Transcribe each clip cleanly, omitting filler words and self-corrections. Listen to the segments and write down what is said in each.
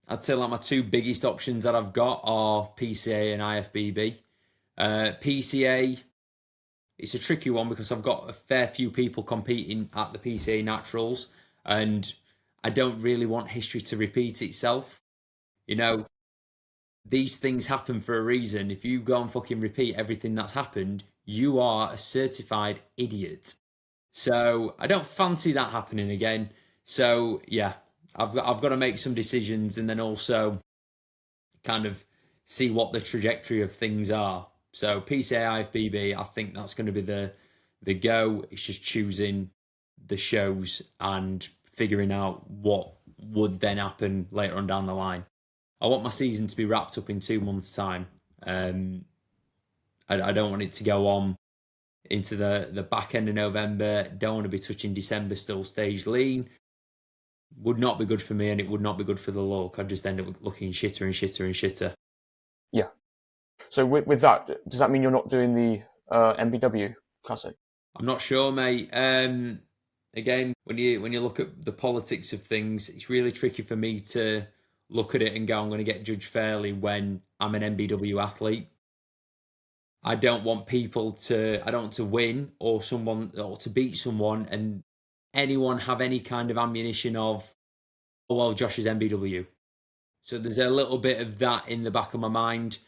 I'd say like my two biggest options that I've got are PCA and IFBB. PCA, it's a tricky one because I've got a fair few people competing at the PCA Naturals, and I don't really want history to repeat itself. You know, these things happen for a reason. If you go and fucking repeat everything that's happened, you are a certified idiot. So I don't fancy that happening again. So yeah, I've got to make some decisions and then also kind of see what the trajectory of things are. So PCA IFBB, I think that's going to be the go. It's just choosing the shows and figuring out what would then happen later on down the line. I want my season to be wrapped up in 2 months' time. I don't want it to go on into the back end of November. Don't want to be touching December still stage lean. Would not be good for me, and it would not be good for the look. I'd just end up looking shitter and shitter and shitter. Yeah. So with that, does that mean you're not doing the MBW Classic? I'm not sure, mate. Again, when you look at the politics of things, it's really tricky for me to look at it and go, I'm going to get judged fairly when I'm an MBW athlete. I don't want to win or to beat someone and anyone have any kind of ammunition of, oh, well, Josh is MBW. So there's a little bit of that in the back of my mind.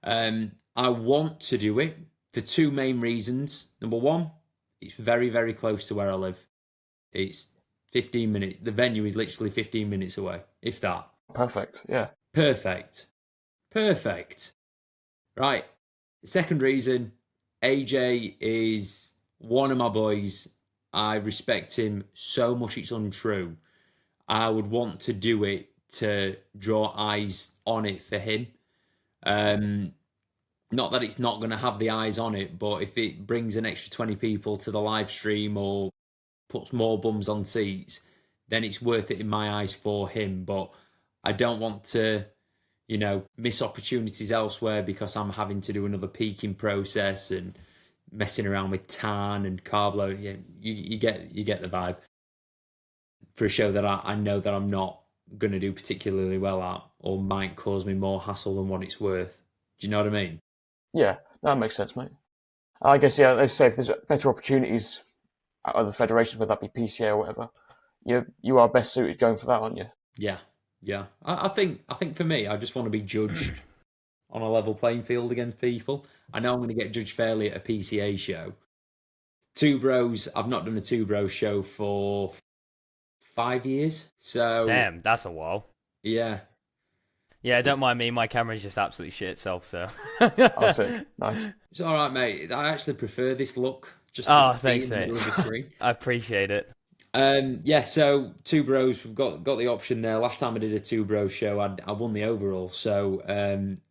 I want to do it for two main reasons. Number one, it's very, very close to where I live. It's 15 minutes. The venue is literally 15 minutes away, if that. Perfect, yeah. Perfect. Right. Second reason, AJ is one of my boys. I respect him so much it's untrue. I would want to do it to draw eyes on it for him. Not that it's not going to have the eyes on it, but if it brings an extra 20 people to the live stream or puts more bums on seats, then it's worth it in my eyes for him. But I don't want to, miss opportunities elsewhere because I'm having to do another peaking process and messing around with tan and carb load. Yeah, you get the vibe. For a show that I know that I'm not going to do particularly well at or might cause me more hassle than what it's worth. Do you know what I mean? Yeah, that makes sense, mate. I guess, yeah, they say if there's better opportunities at other federations, whether that be PCA or whatever, you are best suited going for that, aren't you? Yeah. I think for me, I just want to be judged on a level playing field against people. I know I'm going to get judged fairly at a PCA show. Two Bros, I've not done a Two Bros show for 5 years. So damn, that's a while. Yeah. Yeah, don't mind me. My camera's just absolutely shit itself, so. Oh, sick. Nice. It's all right, mate. I actually prefer this look. Just thanks, mate. I appreciate it. Yeah, so Two Bros, we've got the option there. Last time I did a Two Bros show, I won the overall. So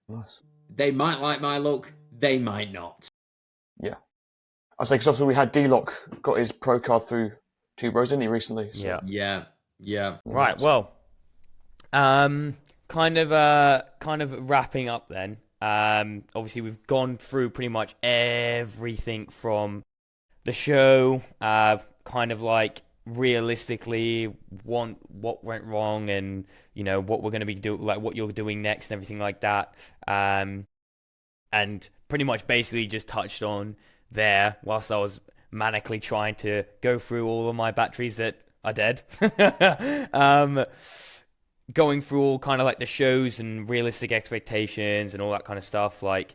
nice. They might like my look, they might not. Yeah. I say, because obviously we had D-Lock got his pro card through Two Bros, didn't he, recently? So. Yeah. Right, well, kind of wrapping up then. Obviously, we've gone through pretty much everything from the show, kind of like realistically what went wrong and what we're going to be doing, like what you're doing next and everything like that, and pretty much basically just touched on there whilst I was manically trying to go through all of my batteries that are dead. Going through all kind of like the shows and realistic expectations and all that kind of stuff, like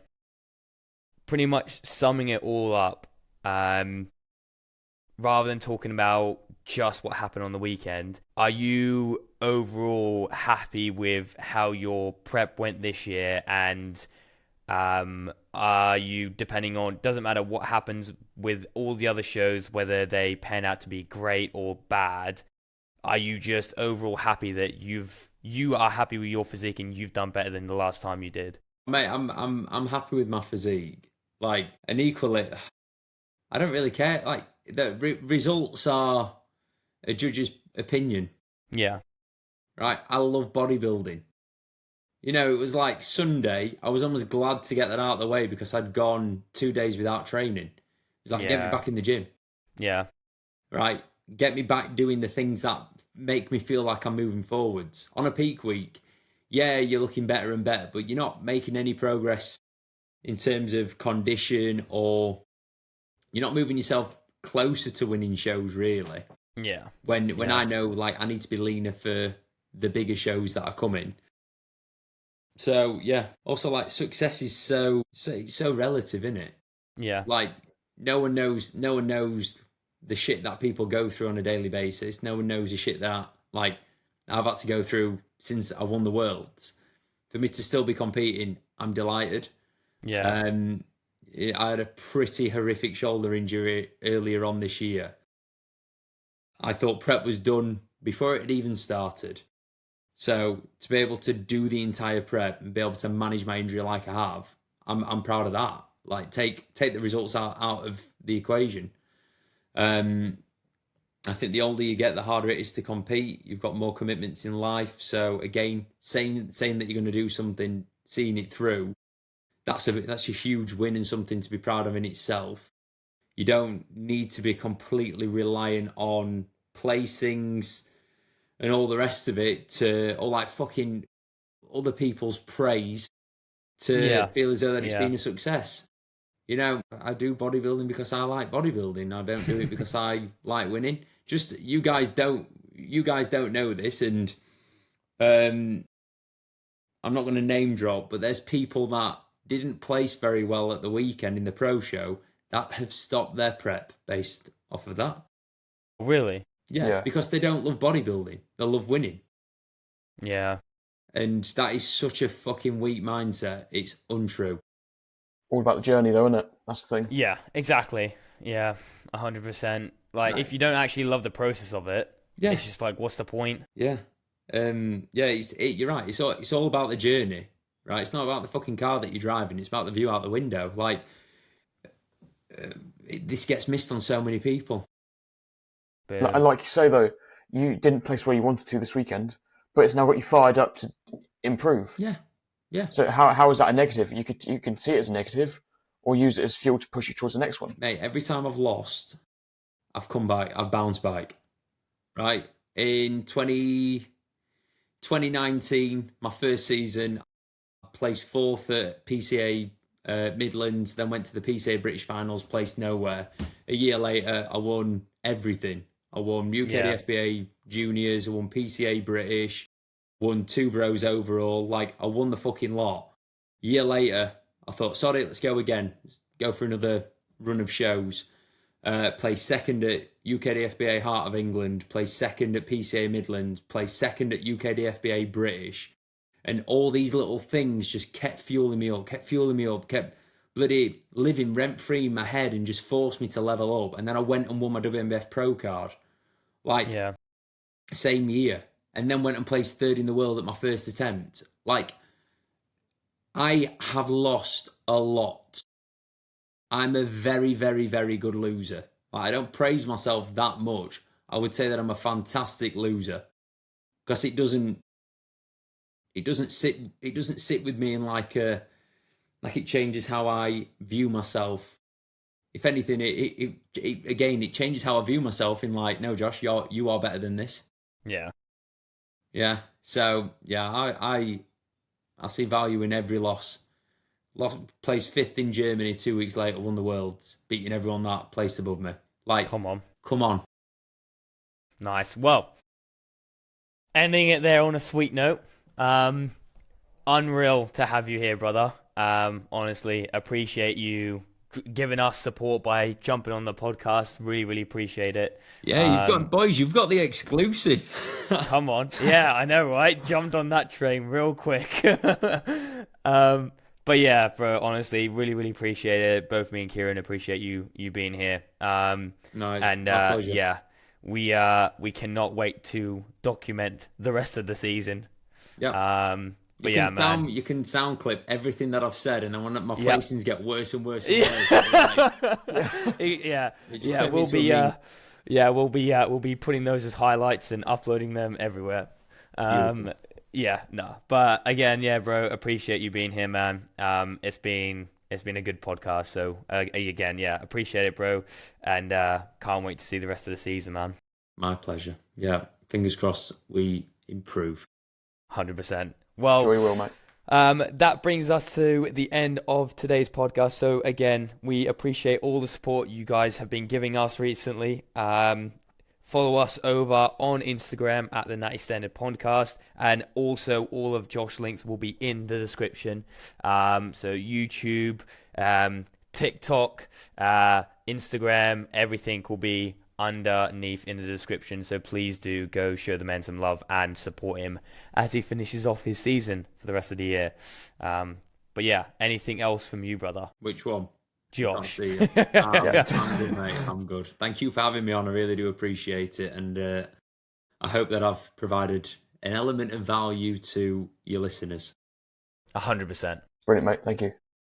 pretty much summing it all up, rather than talking about just what happened on the weekend. Are you overall happy with how your prep went this year? And are you, depending on, doesn't matter what happens with all the other shows, whether they pan out to be great or bad, are you just overall happy that you are happy with your physique and you've done better than the last time you did? Mate, I'm happy with my physique. Like, and equally, I don't really care. Like, the results are a judge's opinion. Yeah. Right? I love bodybuilding. It was like Sunday, I was almost glad to get that out of the way because I'd gone 2 days without training. It was like, get me back in the gym. Yeah. Right? Get me back doing the things that make me feel like I'm moving forwards. On a peak week, yeah, you're looking better and better, but you're not making any progress in terms of condition, or you're not moving yourself closer to winning shows, really. Yeah. When I know, like, I need to be leaner for the bigger shows that are coming. So yeah, also, like, success is so relative, isn't it? Yeah. Like, no one knows the shit that people go through on a daily basis. No one knows the shit that, like, I've had to go through since I won the Worlds. For me to still be competing, I'm delighted. Yeah. I had a pretty horrific shoulder injury earlier on this year. I thought prep was done before it had even started. So to be able to do the entire prep and be able to manage my injury like I have, I'm proud of that. Like, take the results out of the equation. I think the older you get, the harder it is to compete. You've got more commitments in life. So again, saying that you're going to do something, seeing it through, that's a huge win and something to be proud of in itself. You don't need to be completely reliant on placings and all the rest of it or like fucking other people's praise to feel as though that it's been a success. You know, I do bodybuilding because I like bodybuilding. I don't do it because I like winning. Just you guys don't know this, and I'm not going to name drop, but there's people that didn't place very well at the weekend in the pro show that have stopped their prep based off of that. Really? Yeah, because they don't love bodybuilding. They love winning. Yeah. And that is such a fucking weak mindset. It's untrue. All about the journey, though, isn't it? That's the thing. Yeah, exactly. Yeah, 100%. Like, if you don't actually love the process of it, it's just like, what's the point? Yeah. You're right. It's all about the journey, right? It's not about the fucking car that you're driving. It's about the view out the window. Like, this gets missed on so many people. And like you say, though, you didn't place where you wanted to this weekend, but it's now got you fired up to improve. Yeah. Yeah. So how is that a negative? You can see it as a negative, or use it as fuel to push you towards the next one. Mate, every time I've lost, I've come back. I've bounced back. Right? In 2019, my first season, I placed fourth at PCA Midlands, then went to the PCA British Finals, placed nowhere. A year later, I won everything. I won UKDFBA Juniors, I won PCA British, won 2 bros overall. Like, I won the fucking lot. A year later, I thought, sorry, let's go again. Let's go for another run of shows. Placed second at UKDFBA Heart of England, placed second at PCA Midlands, placed second at UKDFBA British. And all these little things just kept fueling me up, kept bloody living rent-free in my head and just forced me to level up. And then I went and won my WNBF Pro card. Like, same year. And then went and placed third in the world at my first attempt. Like, I have lost a lot. I'm a very, very, very good loser. Like, I don't praise myself that much. I would say that I'm a fantastic loser. Because it doesn't sit with me in like it changes how I view myself. If anything, it changes how I view myself in like, no, Josh, you are better than this. Yeah. Yeah. So yeah, I see value in every loss. Placed 5th in Germany 2 weeks later, won the Worlds, beating everyone that placed above me. Like, come on. Nice. Well, ending it there on a sweet note. Unreal to have you here, brother. Honestly, appreciate you giving us support by jumping on the podcast. Really, really appreciate it. Yeah, you've got the exclusive. Come on. Yeah, I know, right? Jumped on that train real quick. But yeah, bro, honestly, really, really appreciate it. Both me and Kieran appreciate you being here. Nice. And yeah, we cannot wait to document the rest of the season. Yeah. But yeah, man. You can sound clip everything that I've said, and I want my placings get worse and worse and worse. We'll be putting those as highlights and uploading them everywhere. But again, yeah, bro, appreciate you being here, man. It's been a good podcast. So again, yeah, appreciate it, bro, and can't wait to see the rest of the season, man. My pleasure. Yeah, fingers crossed we improve. 100%. Well, Sure you will, mate. That brings us to the end of today's podcast. So again, we appreciate all the support you guys have been giving us recently. Follow us over on Instagram at the Natty Standard Podcast, and also all of Josh's links will be in the description. So YouTube, TikTok, Instagram, everything will be underneath in the description. So please do go show the man some love and support him as he finishes off his season for the rest of the year. But yeah, anything else from you, brother? Which one? Josh. I'm good, mate. I'm good. Thank you for having me on. I really do appreciate it. And I hope that I've provided an element of value to your listeners. 100%. Brilliant, mate. Thank you.